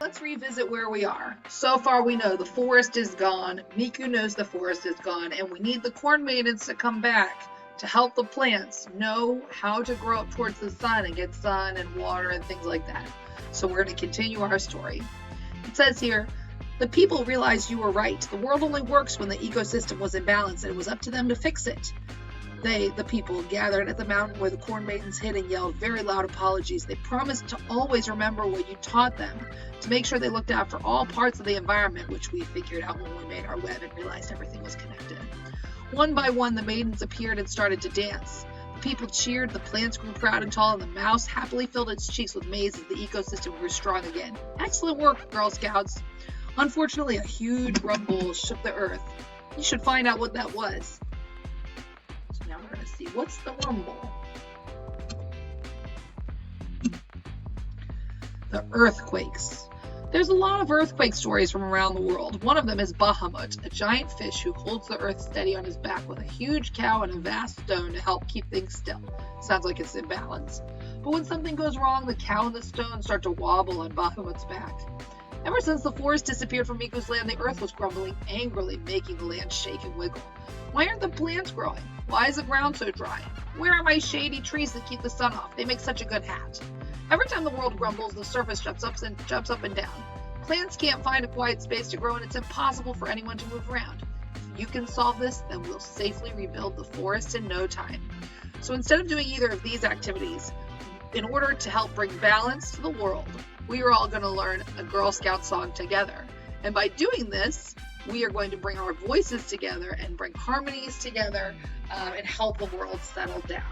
Let's revisit where we are. So far we know the forest is gone, Miku knows the forest is gone, and we need the corn maidens to come back to help the plants know how to grow up towards the sun and get sun and water and things like that. So we're going to continue our story. It says here, the people realized you were right. The world only works when the ecosystem was in balance, and it was up to them to fix it. They, the people, gathered at the mountain where the corn maidens hid and yelled very loud apologies. They promised to always remember what you taught them, to make sure they looked after all parts of the environment, which we figured out when we made our web and realized everything was connected. One by one, the maidens appeared and started to dance. The people cheered, the plants grew proud and tall, and the mouse happily filled its cheeks with maize as the ecosystem grew strong again. Excellent work, Girl Scouts. Unfortunately, a huge rumble shook the earth. You should find out what that was. So now we're going to see, what's the rumble? The earthquakes. There's a lot of earthquake stories from around the world. One of them is Bahamut, a giant fish who holds the earth steady on his back with a huge cow and a vast stone to help keep things still. Sounds like it's in balance. But when something goes wrong, the cow and the stone start to wobble on Bahamut's back. Ever since the forest disappeared from Miku's land, the earth was grumbling angrily, making the land shake and wiggle. Why aren't the plants growing? Why is the ground so dry? Where are my shady trees that keep the sun off? They make such a good hat. Every time the world grumbles, the surface jumps up and down. Plants can't find a quiet space to grow, and it's impossible for anyone to move around. If you can solve this, then we'll safely rebuild the forest in no time. So instead of doing either of these activities, in order to help bring balance to the world, we are all going to learn a Girl Scout song together. And by doing this, we are going to bring our voices together and bring harmonies together and help the world settle down.